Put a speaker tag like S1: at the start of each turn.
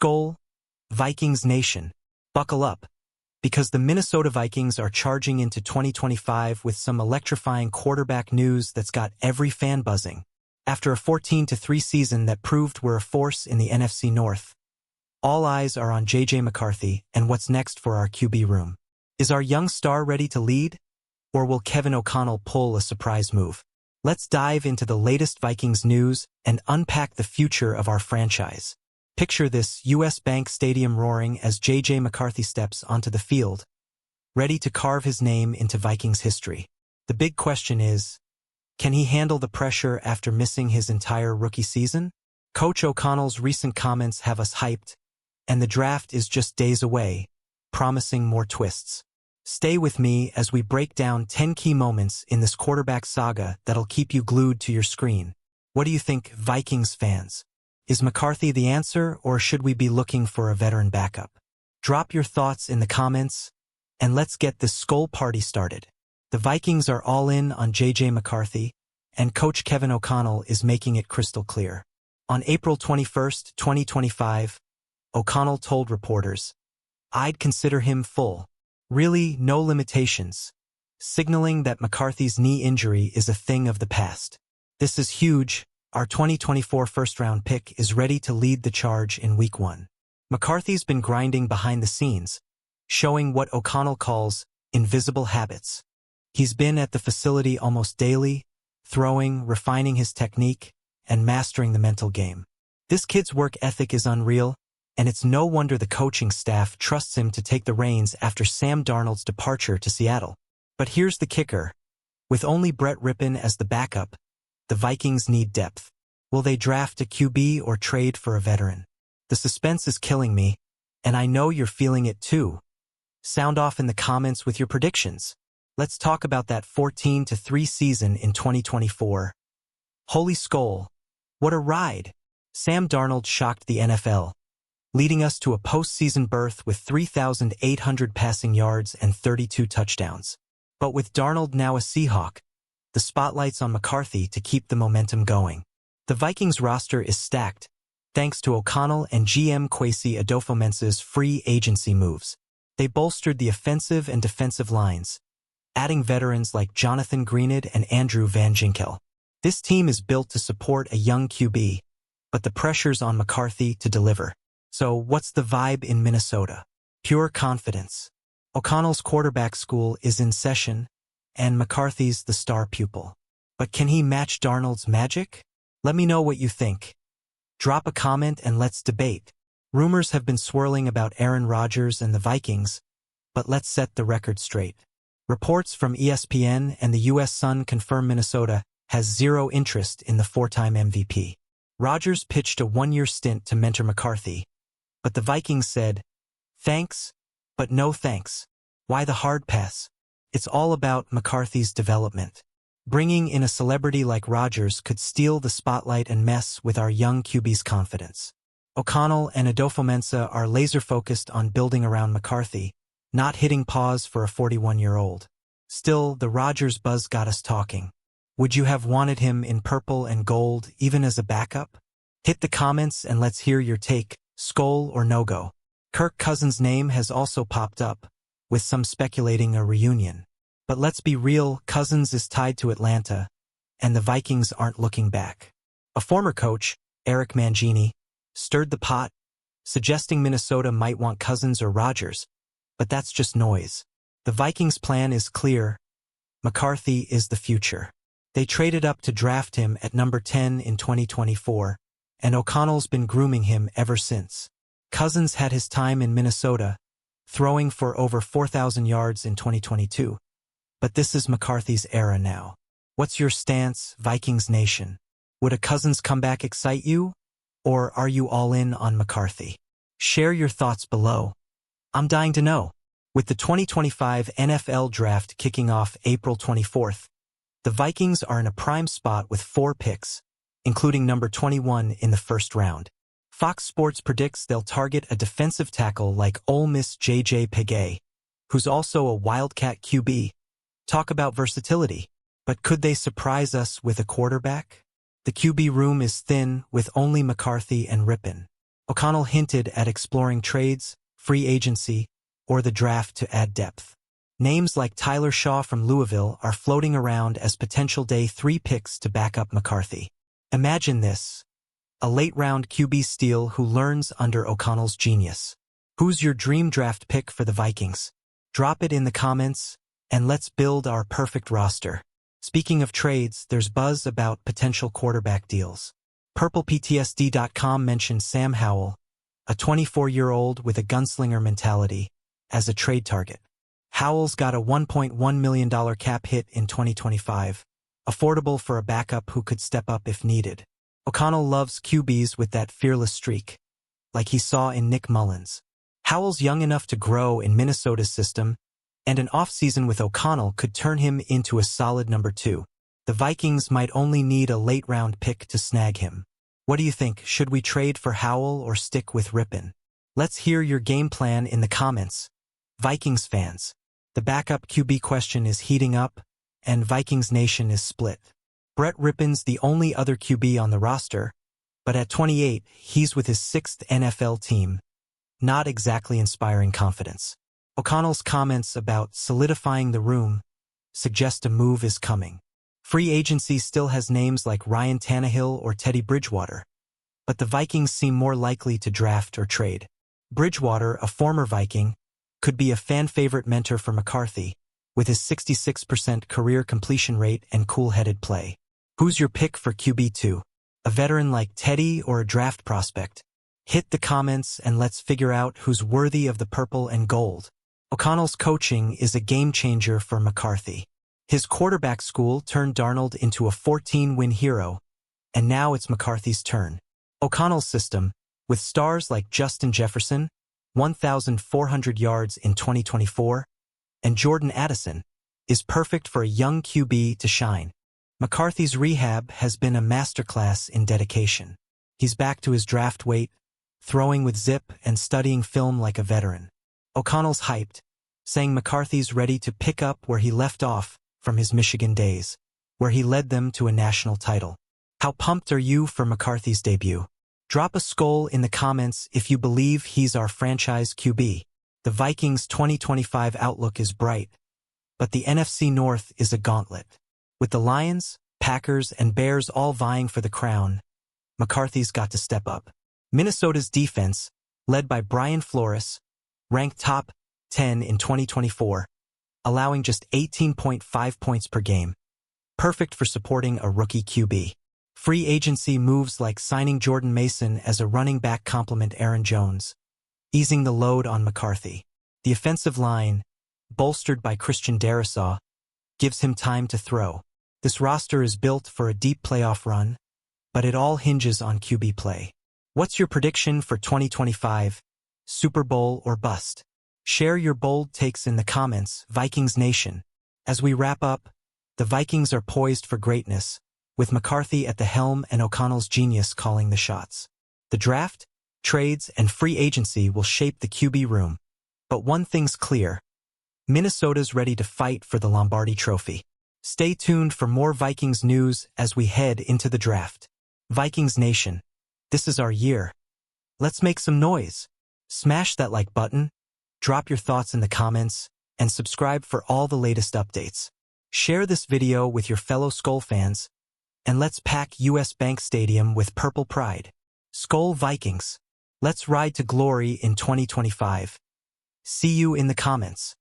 S1: Skol, Vikings Nation, buckle up, because the Minnesota Vikings are charging into 2025 with some electrifying quarterback news that's got every fan buzzing. After a 14-3 season that proved we're a force in the NFC North, all eyes are on J.J. McCarthy and what's next for our QB room. Is our young star ready to lead, or will Kevin O'Connell pull a surprise move? Let's dive into the latest Vikings news and unpack the future of our franchise. Picture this U.S. Bank Stadium roaring as J.J. McCarthy steps onto the field, ready to carve his name into Vikings history. The big question is, can he handle the pressure after missing his entire rookie season? Coach O'Connell's recent comments have us hyped, and the draft is just days away, promising more twists. Stay with me as we break down 10 key moments in this quarterback saga that'll keep you glued to your screen. What do you think, Vikings fans? Is McCarthy the answer, or should we be looking for a veteran backup? Drop your thoughts in the comments, and let's get this Skol party started. The Vikings are all in on J.J. McCarthy, and Coach Kevin O'Connell is making it crystal clear. On April 21, 2025, O'Connell told reporters, "I'd consider him full. Really, no limitations," signaling that McCarthy's knee injury is a thing of the past. This is huge. Our 2024 first-round pick is ready to lead the charge in Week 1. McCarthy's been grinding behind the scenes, showing what O'Connell calls invisible habits. He's been at the facility almost daily, throwing, refining his technique, and mastering the mental game. This kid's work ethic is unreal, and it's no wonder the coaching staff trusts him to take the reins after Sam Darnold's departure to Seattle. But here's the kicker. With only Brett Rypien as the backup, the Vikings need depth. Will they draft a QB or trade for a veteran? The suspense is killing me, and I know you're feeling it too. Sound off in the comments with your predictions. Let's talk about that 14-3 season in 2024. Holy Skol, what a ride! Sam Darnold shocked the NFL, leading us to a postseason berth with 3,800 passing yards and 32 touchdowns. But with Darnold now a Seahawk, the spotlight's on McCarthy to keep the momentum going. The Vikings roster is stacked, thanks to O'Connell and GM Kwesi Adofo-Mensah's free agency moves. They bolstered the offensive and defensive lines, adding veterans like Jonathan Greenid and Andrew Van Ginkel. This team is built to support a young QB, but the pressure's on McCarthy to deliver. So what's the vibe in Minnesota? Pure confidence. O'Connell's quarterback school is in session, and McCarthy's the star pupil. But can he match Darnold's magic? Let me know what you think. Drop a comment and let's debate. Rumors have been swirling about Aaron Rodgers and the Vikings, but let's set the record straight. Reports from ESPN and the U.S. Sun confirm Minnesota has zero interest in the four-time MVP. Rodgers pitched a one-year stint to mentor McCarthy, but the Vikings said, "Thanks, but no thanks." Why the hard pass? It's all about McCarthy's development. Bringing in a celebrity like Rodgers could steal the spotlight and mess with our young QB's confidence. O'Connell and Adofo-Mensah are laser-focused on building around McCarthy, not hitting pause for a 41-year-old. Still, the Rodgers buzz got us talking. Would you have wanted him in purple and gold, even as a backup? Hit the comments and let's hear your take, Skol or no-go. Kirk Cousins' name has also popped up, with some speculating a reunion. But let's be real, Cousins is tied to Atlanta, and the Vikings aren't looking back. A former coach, Eric Mangini, stirred the pot, suggesting Minnesota might want Cousins or Rodgers, but that's just noise. The Vikings' plan is clear. McCarthy is the future. They traded up to draft him at number 10 in 2024, and O'Connell's been grooming him ever since. Cousins had his time in Minnesota, throwing for over 4,000 yards in 2022. But this is McCarthy's era now. What's your stance, Vikings Nation? Would a Cousins comeback excite you? Or are you all in on McCarthy? Share your thoughts below. I'm dying to know. With the 2025 NFL Draft kicking off April 24th, the Vikings are in a prime spot with 4 picks, including number 21 in the first round. Fox Sports predicts they'll target a defensive tackle like Ole Miss J.J. Pegues, who's also a Wildcat QB. Talk about versatility. But could they surprise us with a quarterback? The QB room is thin with only McCarthy and Rypien. O'Connell hinted at exploring trades, free agency, or the draft to add depth. Names like Tyler Shaw from Louisville are floating around as potential day 3 picks to back up McCarthy. Imagine this: a late-round QB steal who learns under O'Connell's genius. Who's your dream draft pick for the Vikings? Drop it in the comments, and let's build our perfect roster. Speaking of trades, there's buzz about potential quarterback deals. PurplePTSD.com mentioned Sam Howell, a 24-year-old with a gunslinger mentality, as a trade target. Howell's got a $1.1 million cap hit in 2025, affordable for a backup who could step up if needed. O'Connell loves QBs with that fearless streak, like he saw in Nick Mullins. Howell's young enough to grow in Minnesota's system, and an offseason with O'Connell could turn him into a solid number 2. The Vikings might only need a late-round pick to snag him. What do you think? Should we trade for Howell or stick with Rippon? Let's hear your game plan in the comments. Vikings fans, the backup QB question is heating up, and Vikings Nation is split. Brett Rippon's the only other QB on the roster, but at 28, he's with his 6th NFL team. Not exactly inspiring confidence. O'Connell's comments about solidifying the room suggest a move is coming. Free agency still has names like Ryan Tannehill or Teddy Bridgewater, but the Vikings seem more likely to draft or trade. Bridgewater, a former Viking, could be a fan-favorite mentor for McCarthy, with his 66% career completion rate and cool-headed play. Who's your pick for QB2? A veteran like Teddy or a draft prospect? Hit the comments and let's figure out who's worthy of the purple and gold. O'Connell's coaching is a game-changer for McCarthy. His quarterback school turned Darnold into a 14-win hero, and now it's McCarthy's turn. O'Connell's system, with stars like Justin Jefferson, 1,400 yards in 2024, and Jordan Addison, is perfect for a young QB to shine. McCarthy's rehab has been a masterclass in dedication. He's back to his draft weight, throwing with zip and studying film like a veteran. O'Connell's hyped, saying McCarthy's ready to pick up where he left off from his Michigan days, where he led them to a national title. How pumped are you for McCarthy's debut? Drop a skull in the comments if you believe he's our franchise QB. The Vikings' 2025 outlook is bright, but the NFC North is a gauntlet. With the Lions, Packers, and Bears all vying for the crown, McCarthy's got to step up. Minnesota's defense, led by Brian Flores, ranked top 10 in 2024, allowing just 18.5 points per game, perfect for supporting a rookie QB. Free agency moves like signing Jordan Mason as a running back complement Aaron Jones, easing the load on McCarthy. The offensive line, bolstered by Christian Darrisaw, gives him time to throw. This roster is built for a deep playoff run, but it all hinges on QB play. What's your prediction for 2025? Super Bowl or bust? Share your bold takes in the comments, Vikings Nation. As we wrap up, the Vikings are poised for greatness, with McCarthy at the helm and O'Connell's genius calling the shots. The draft, trades, and free agency will shape the QB room. But one thing's clear: Minnesota's ready to fight for the Lombardi Trophy. Stay tuned for more Vikings news as we head into the draft. Vikings Nation, this is our year. Let's make some noise. Smash that like button, drop your thoughts in the comments, and subscribe for all the latest updates. Share this video with your fellow Skol fans, and let's pack US Bank Stadium with purple pride. Skol Vikings, let's ride to glory in 2025. See you in the comments.